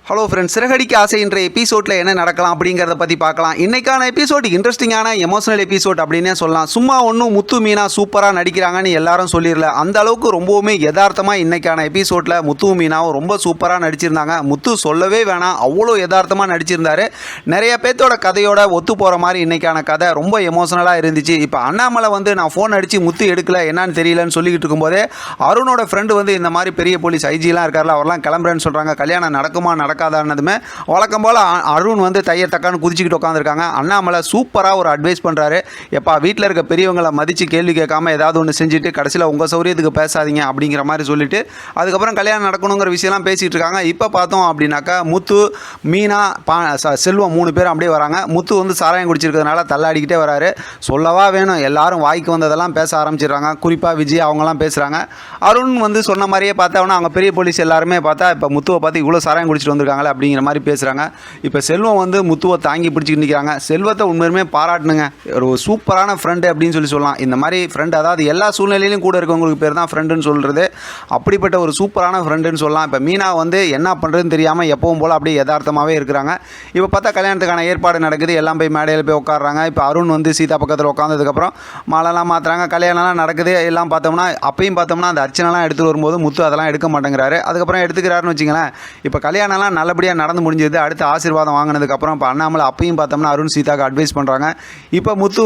Hello friends, Siragadikka ஆசை என்ற எபிசோடில் என்ன நடக்கலாம் அப்படிங்கிறத பற்றி பார்க்கலாம். இன்றைக்கான எபிசோட் இன்ட்ரெஸ்டிங்கான எமோஷனல் எபிசோட் அப்படின்னே சொல்லலாம். சும்மா ஒன்றும் முத்து மீனா சூப்பராக நடிக்கிறாங்கன்னு எல்லாரும் சொல்லிடல. அந்த அளவுக்கு ரொம்பவுமே யதார்த்தமாக இன்றைக்கான எபிசோடில் முத்து மீனாவும் ரொம்ப சூப்பராக நடிச்சிருந்தாங்க. முத்து சொல்லவே வேணாம், அவ்வளோ யதார்த்தமாக நடிச்சிருந்தாரு. நிறைய பேர்த்தோட கதையோட ஒத்து போகிற மாதிரி இன்றைக்கான கதை ரொம்ப எமோஷனலாக இருந்துச்சு. இப்போ அண்ணாமலை நான் ஃபோன் அடித்து முத்து எடுக்கல, என்னன்னு தெரியலன்னு சொல்லிக்கிட்டு இருக்கும்போதே அருணோட ஃப்ரெண்டு இந்த மாதிரி பெரிய போலீஸ் ஐஜிலாம் இருக்கார்ல, அவர்லாம் கிளம்புறேன்னு சொல்கிறாங்க. கல்யாணம் நடக்குமா நடக்காதானதுமே வழக்கம் போல் அருண் தைய தக்கான்னு குதிச்சுக்கிட்டு உட்காந்துருக்காங்க. அண்ணாமலை சூப்பராக ஒரு அட்வைஸ் பண்ணுறாரு. எப்பா வீட்டில் இருக்க பெரியவங்களை மதித்து கேள்வி கேட்காம ஏதாவது ஒன்று செஞ்சுட்டு கடைசியில் உங்கள் சௌரியத்துக்கு பேசாதீங்க அப்படிங்கிற மாதிரி சொல்லிவிட்டு அதுக்கப்புறம் கல்யாணம் நடக்கணுங்கிற விஷயம்லாம் பேசிகிட்டு இருக்காங்க. இப்போ பார்த்தோம் அப்படின்னாக்கா முத்து, மீனா, செல்வம் 3 பேரும் அப்படியே வராங்க. முத்து சாராயம் குடிச்சிருக்கிறதுனால தள்ளாடிக்கிட்டே வராரு. சொல்லவா வேணும், எல்லாரும் வாய்க்கு வந்ததெல்லாம் பேச ஆரம்பிச்சிடுறாங்க. குறிப்பாக விஜய் அவங்களாம் பேசுகிறாங்க. அருண் சொன்ன மாதிரியே பார்த்தா அவங்க பெரிய போலீஸ் எல்லாருமே பார்த்தா இப்போ முத்துவை பார்த்து இவ்வளோ சாராயம் குடிச்சிட்டு வந்திருக்காங்களே அப்படிங்கிற மாதிரி பேசுகிறாங்க. இப்போ செல்வம் முத்துவை தாங்கி பிடிச்சிட்டு நிற்கிறாங்க. செல்வத்தை உண்மையுமே பாராட்டணுங்க, ஒரு சூப்பரான ஃப்ரெண்டு அப்படின்னு சொல்லலாம். இந்த மாதிரி ஃப்ரெண்டு, அதாவது எல்லா சூழ்நிலையிலும் கூட இருக்கவங்களுக்கு பேர் தான் ஃப்ரெண்டுன்னு சொல்கிறது. அப்படிப்பட்ட ஒரு சூப்பரான ஃப்ரெண்டுன்னு சொல்லலாம். இப்போ மீனா என்ன பண்ணுறதுன்னு தெரியாமல் எப்பவும் போல் அப்படியே யதார்த்தமாகவே இருக்கிறாங்க. இப்போ பார்த்தா கல்யாணத்துக்கான ஏற்பாடு நடக்குது. எல்லாம் போய் மேடையில் போய் உட்காடுறாங்க. இப்போ அருண் சீதா பக்கத்தில் உட்காந்ததுக்கப்புறம் மாலைலாம் மாற்றுறாங்க. கல்யாணம்லாம் நடக்குது. எல்லாம் பார்த்தோம்னா அப்பயும் பார்த்தோம்னா அந்த அர்ச்சனைலாம் எடுத்துகிட்டு வரும்போது முத்து அதெல்லாம் எடுக்க மாட்டேங்கிறாரு. அதுக்கப்புறம் எடுத்துக்கிறாருன்னு வச்சுங்களேன். இப்போ கல்யாணம்லாம் நல்லபடியாக நடந்து முடிஞ்சது. அடுத்து ஆசீர்வாதம் வாங்கினதுக்கப்புறம் இப்போ அண்ணாமலை அப்பயும் பார்த்தோம்னா அருண் சீதாவுக்கு அட்வைஸ் பண்ணுறாங்க. இப்போ முத்து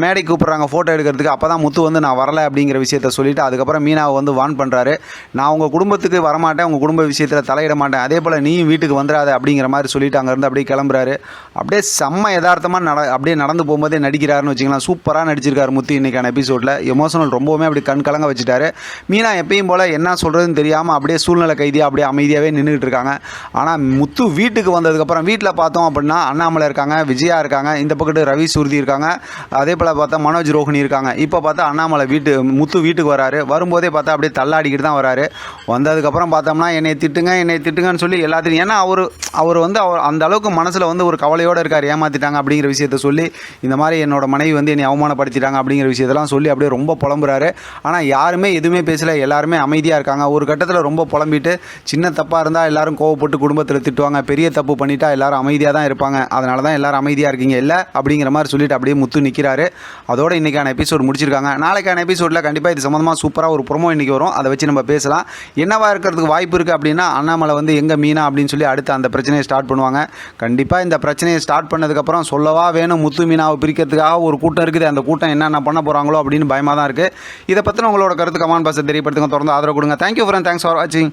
மேடைக்கு கூப்பிட்றாங்க ஃபோட்டோ எடுக்கிறதுக்கு. அப்போ தான் முத்து நான் வரலை அப்படிங்கிற விஷயத்த சொல்லிவிட்டு அதுக்கப்புறம் மீனாவை வான் பண்ணுறாரு. நான் உங்கள் குடும்பத்துக்கு வரமாட்டேன், உங்கள் குடும்ப விஷயத்தில் தலையிட மாட்டேன், அதே போல் நீயும் வீட்டுக்கு வந்துடாத அப்படிங்கிற மாதிரி சொல்லிவிட்டு அங்கேருந்து அப்படியே கிளம்புறாரு. அப்படியே செம்ம யதார்த்தமாக அப்படியே நடந்து போகும்போதே நடிக்கிறாருன்னு வச்சுக்கலாம். சூப்பராக நடிச்சிருக்காரு முத்து இன்றைக்கான எபிசோடில். எமோஷனல் ரொம்பவுமே அப்படி கண் கலங்க வச்சுட்டாரு. மீனா எப்பயும் போல் என்ன சொல்கிறதுன்னு தெரியாமல் அப்படியே சூழ்நிலை கைதியாக அப்படியே அமைதியாகவே நின்றுட்டு இருக்காங்க. ஆனால் முத்து வீட்டுக்கு வந்ததுக்கப்புறம் வீட்டில் பார்த்தோம் அப்படின்னா அண்ணாமலை இருக்காங்க, விஜயா இருக்காங்க, இந்த பக்கத்து ரவி சுருதி இருக்காங்க, அதே போல் பார்த்தா மனோஜ் ரோஹினி இருக்காங்க. இப்போ பார்த்தா அண்ணாமலை முத்து வீட்டுக்கு வராரு. வரும்போதே பார்த்தா அப்படியே தள்ளாடிக்கிட்டு தான் வராரு. வந்ததுக்கப்புறம் பார்த்தோம்னா என்னை திட்டுங்கன்னு சொல்லி எல்லாத்தையும், ஏன்னா அவர் அந்த அளவுக்கு மனசில் ஒரு கவலையோடு இருக்கார். ஏமாற்றிட்டாங்க அப்படிங்கிற விஷயத்த சொல்லி, இந்த மாதிரி என்னோட மனைவி என்னை அவமானப்படுத்திட்டாங்க அப்படிங்கிற விஷயத்தெல்லாம் சொல்லி அப்படியே ரொம்ப புலம்புறாரு. ஆனால் யாருமே எதுவுமே பேசலை, எல்லாருமே அமைதியாக இருக்காங்க. ஒரு கட்டத்தில் ரொம்ப புலம்பிட்டு, சின்ன தப்பாக இருந்தால் எல்லாரும் கோவப்பட்டு குடும்பத்தில் திட்டுவாங்க, பெரிய தப்பு பண்ணிட்டா எல்லாரும் அமைதியாக தான் இருப்பாங்க, அதனால தான் எல்லாரும் அமைதியாக இருக்கீங்க இல்லை அப்படிங்கிற மாதிரி சொல்லிட்டு அப்படியே முத்து நிற்கிறாரு. அதோட இன்றைக்கான எபிசோட் முடிச்சிருக்காங்க. நாளைக்கான எபிசோடில் கண்டிப்பாக இது சம்மந்தமாக சூப்பராக ஒரு ப்ரோமோ இன்றைக்கி வரும். அதை வச்சு நம்ம பேசலாம். என்னவா இருக்கிறதுக்கு வாய்ப்பு இருக்குது அப்படின்னா, அண்ணாமலை எங்கே மீனா அப்படின்னு சொல்லி அடுத்து அந்த பிரச்சனையை ஸ்டார்ட் பண்ணுவாங்க. கண்டிப்பாக இந்த பிரச்சனையை ஸ்டார்ட் பண்ணதுக்கப்புறம் சொல்லவா வேணும், முத்து மீனாவை பிரிக்கிறதுக்காக ஒரு கூட்டம் இருக்குது. அந்த கூட்டம் என்னென்ன பண்ண போகிறாங்களோ அப்படின்னு பயமாக தான் இருக்குது. இதை பற்றின உங்களோட கருத்து கமெண்ட் பாக்ஸில் தெரியப்படுத்துங்க. தொடர்ந்து ஆதரவு கொடுங்க. தேங்க்யூ ஃப்ரெண்ட், தேங்க்ஸ் ஃபார் வாட்சிங்.